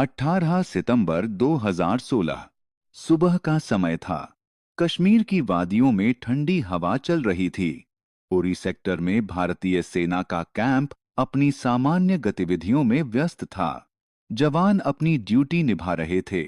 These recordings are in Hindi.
18 सितंबर 2016 सुबह का समय था। कश्मीर की वादियों में ठंडी हवा चल रही थी। उरी सेक्टर में भारतीय सेना का कैंप अपनी सामान्य गतिविधियों में व्यस्त था। जवान अपनी ड्यूटी निभा रहे थे।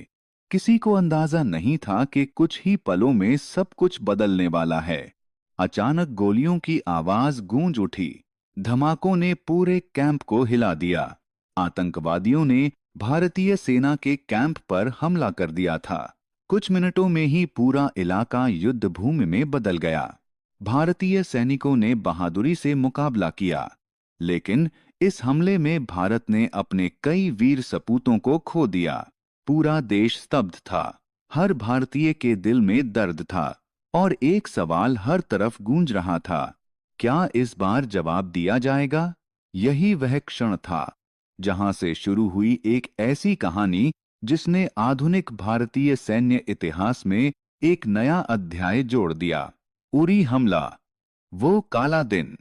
किसी को अंदाजा नहीं था कि कुछ ही पलों में सब कुछ बदलने वाला है। अचानक गोलियों की आवाज गूंज उठी। धमाकों ने पूरे कैंप को हिला दिया। आतंकवादियों ने भारतीय सेना के कैंप पर हमला कर दिया था। कुछ मिनटों में ही पूरा इलाका युद्ध भूमि में बदल गया। भारतीय सैनिकों ने बहादुरी से मुकाबला किया, लेकिन इस हमले में भारत ने अपने कई वीर सपूतों को खो दिया। पूरा देश स्तब्ध था। हर भारतीय के दिल में दर्द था और एक सवाल हर तरफ गूंज रहा था, क्या इस बार जवाब दिया जाएगा? यही वह क्षण था जहां से शुरू हुई एक ऐसी कहानी जिसने आधुनिक भारतीय सैन्य इतिहास में एक नया अध्याय जोड़ दिया। उरी हमला, वो काला दिन।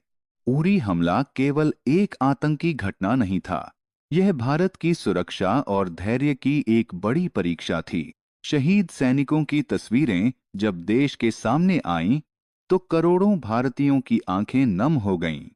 उरी हमला केवल एक आतंकी घटना नहीं था। यह भारत की सुरक्षा और धैर्य की एक बड़ी परीक्षा थी। शहीद सैनिकों की तस्वीरें जब देश के सामने आईं, तो करोड़ों भारतीयों की आंखें नम हो गईं।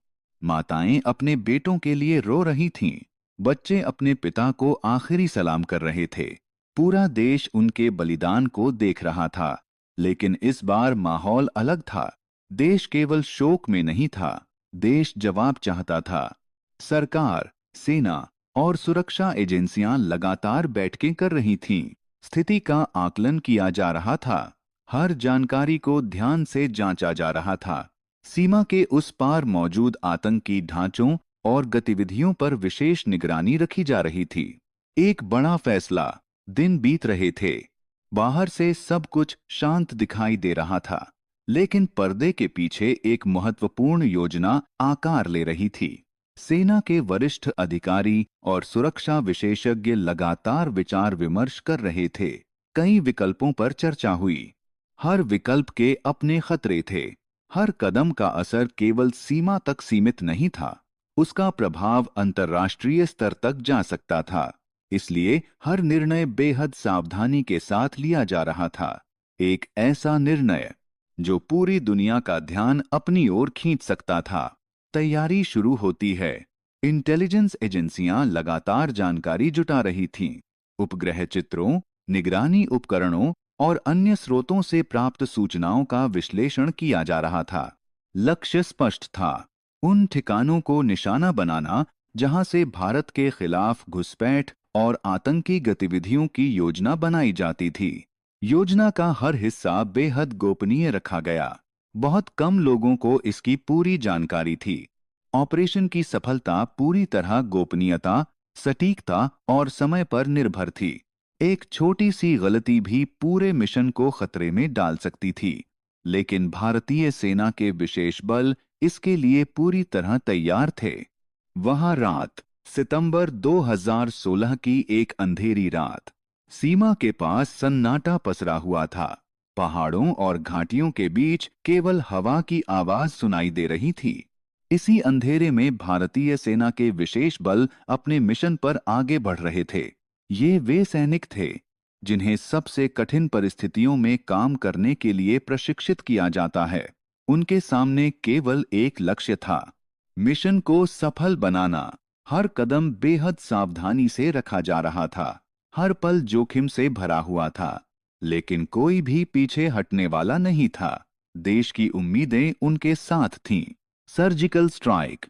माताएं अपने बेटों के लिए रो रही थीं। बच्चे अपने पिता को आखिरी सलाम कर रहे थे। पूरा देश उनके बलिदान को देख रहा था। लेकिन इस बार माहौल अलग था। देश केवल शोक में नहीं था, देश जवाब चाहता था। सरकार, सेना और सुरक्षा एजेंसियां लगातार बैठकें कर रही थीं। स्थिति का आकलन किया जा रहा था। हर जानकारी को ध्यान से जांचा जा रहा था। सीमा के उस पार मौजूद आतंकी ढांचों और गतिविधियों पर विशेष निगरानी रखी जा रही थी। एक बड़ा फैसला। दिन बीत रहे थे। बाहर से सब कुछ शांत दिखाई दे रहा था, लेकिन पर्दे के पीछे एक महत्वपूर्ण योजना आकार ले रही थी। सेना के वरिष्ठ अधिकारी और सुरक्षा विशेषज्ञ लगातार विचार विमर्श कर रहे थे। कई विकल्पों पर चर्चा हुई। हर विकल्प के अपने खतरे थे। हर कदम का असर केवल सीमा तक सीमित नहीं था, उसका प्रभाव अंतर्राष्ट्रीय स्तर तक जा सकता था। इसलिए हर निर्णय बेहद सावधानी के साथ लिया जा रहा था। एक ऐसा निर्णय जो पूरी दुनिया का ध्यान अपनी ओर खींच सकता था। तैयारी शुरू होती है। इंटेलिजेंस एजेंसियां लगातार जानकारी जुटा रही थीं। उपग्रह चित्रों, निगरानी उपकरणों और अन्य स्रोतों से प्राप्त सूचनाओं का विश्लेषण किया जा रहा था। लक्ष्य स्पष्ट था, उन ठिकानों को निशाना बनाना जहां से भारत के खिलाफ घुसपैठ और आतंकी गतिविधियों की योजना बनाई जाती थी। योजना का हर हिस्सा बेहद गोपनीय रखा गया। बहुत कम लोगों को इसकी पूरी जानकारी थी। ऑपरेशन की सफलता पूरी तरह गोपनीयता, सटीकता और समय पर निर्भर थी। एक छोटी सी गलती भी पूरे मिशन को खतरे में डाल सकती थी। लेकिन भारतीय सेना के विशेष बल इसके लिए पूरी तरह तैयार थे। वहां रात, सितंबर 2016 की एक अंधेरी रात। सीमा के पास सन्नाटा पसरा हुआ था। पहाड़ों और घाटियों के बीच केवल हवा की आवाज सुनाई दे रही थी। इसी अंधेरे में भारतीय सेना के विशेष बल अपने मिशन पर आगे बढ़ रहे थे। ये वे सैनिक थे जिन्हें सबसे कठिन परिस्थितियों में काम करने के लिए प्रशिक्षित किया जाता है। उनके सामने केवल एक लक्ष्य था, मिशन को सफल बनाना। हर कदम बेहद सावधानी से रखा जा रहा था। हर पल जोखिम से भरा हुआ था, लेकिन कोई भी पीछे हटने वाला नहीं था। देश की उम्मीदें उनके साथ थीं। Surgical strike.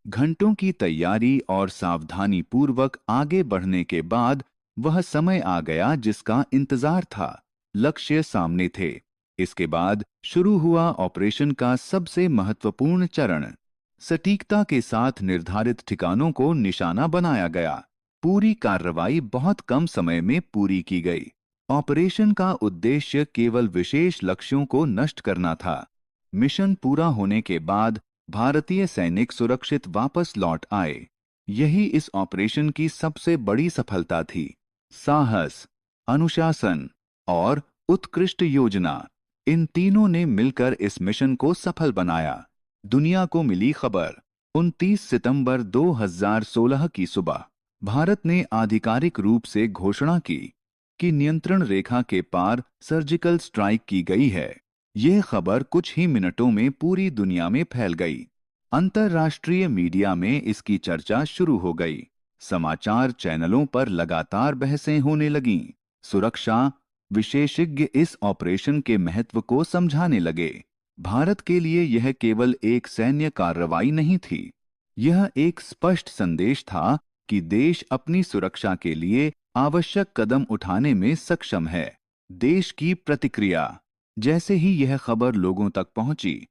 घंटों की तैयारी और सावधानी पूर्वक आगे बढ़ने के बाद वह समय आ गया जिसका इंतजार था। लक्ष्य सामने थे। इसके बाद शुरू हुआ ऑपरेशन का सबसे महत्वपूर्ण चरण। सटीकता के साथ निर्धारित ठिकानों को निशाना बनाया गया। पूरी कार्रवाई बहुत कम समय में पूरी की गई। ऑपरेशन का उद्देश्य केवल विशेष लक्ष्यों को नष्ट करना था। मिशन पूरा होने के बाद भारतीय सैनिक सुरक्षित वापस लौट आए। यही इस ऑपरेशन की सबसे बड़ी सफलता थी। साहस, अनुशासन और उत्कृष्ट योजना, इन तीनों ने मिलकर इस मिशन को सफल बनाया। दुनिया को मिली खबर। 29 सितंबर 2016 की सुबह भारत ने आधिकारिक रूप से घोषणा की कि नियंत्रण रेखा के पार सर्जिकल स्ट्राइक की गई है। यह खबर कुछ ही मिनटों में पूरी दुनिया में फैल गई। अंतर्राष्ट्रीय मीडिया में इसकी चर्चा शुरू हो गई। समाचार चैनलों पर लगातार बहसें होने लगीं। सुरक्षा विशेषज्ञ इस ऑपरेशन के महत्व को समझाने लगे। भारत के लिए यह केवल एक सैन्य कार्रवाई नहीं थी। यह एक स्पष्ट संदेश था कि देश अपनी सुरक्षा के लिए आवश्यक कदम उठाने में सक्षम है। देश की प्रतिक्रिया। जैसे ही यह खबर लोगों तक पहुंची,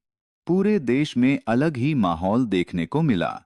पूरे देश में अलग ही माहौल देखने को मिला।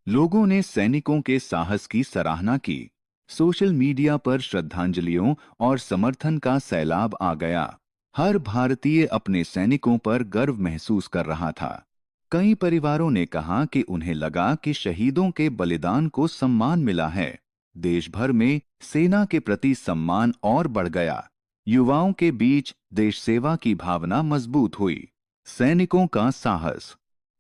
लोगों ने सैनिकों के साहस की सराहना की। सोशल मीडिया पर श्रद्धांजलियों और समर्थन का सैलाब आ गया। हर भारतीय अपने सैनिकों पर गर्व महसूस कर रहा था। कई परिवारों ने कहा कि उन्हें लगा कि शहीदों के बलिदान को सम्मान मिला है। देश भर में सेना के प्रति सम्मान और बढ़ गया। युवाओं के बीच देश सेवा की भावना मजबूत हुई। सैनिकों का साहस।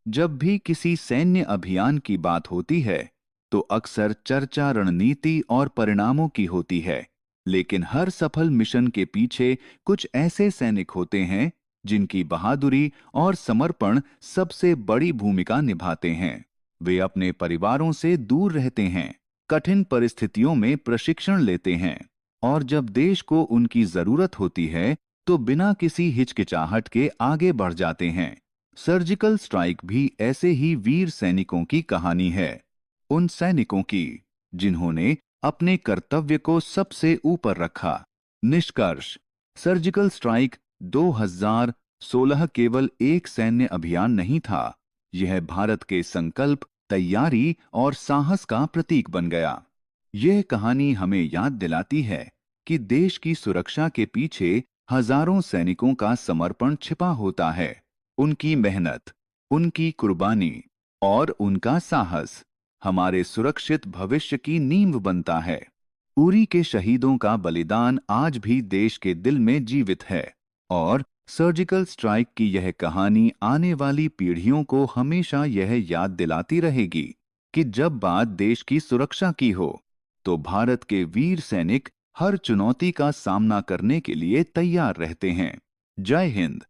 जब भी किसी सैन्य अभियान की बात होती है, तो अक्सर चर्चा रणनीति और परिणामों की होती है। लेकिन हर सफल मिशन के पीछे कुछ ऐसे सैनिक होते हैं जिनकी बहादुरी और समर्पण सबसे बड़ी भूमिका निभाते हैं। वे अपने परिवारों से दूर रहते हैं, कठिन परिस्थितियों में प्रशिक्षण लेते हैं, और जब देश को उनकी जरूरत होती है तो बिना किसी हिचकिचाहट के आगे बढ़ जाते हैं। सर्जिकल स्ट्राइक भी ऐसे ही वीर सैनिकों की कहानी है। उन सैनिकों की जिन्होंने अपने कर्तव्य को सबसे ऊपर रखा। निष्कर्ष। सर्जिकल स्ट्राइक 2016 केवल एक सैन्य अभियान नहीं था। यह भारत के संकल्प, तैयारी और साहस का प्रतीक बन गया। यह कहानी हमें याद दिलाती है कि देश की सुरक्षा के पीछे हजारों सैनिकों का समर्पण छिपा होता है। उनकी मेहनत, उनकी कुर्बानी और उनका साहस हमारे सुरक्षित भविष्य की नींव बनता है। उरी के शहीदों का बलिदान आज भी देश के दिल में जीवित है, और सर्जिकल स्ट्राइक की यह कहानी आने वाली पीढ़ियों को हमेशा यह याद दिलाती रहेगी कि जब बात देश की सुरक्षा की हो, तो भारत के वीर सैनिक हर चुनौती का सामना करने के लिए तैयार रहते हैं। जय हिंद।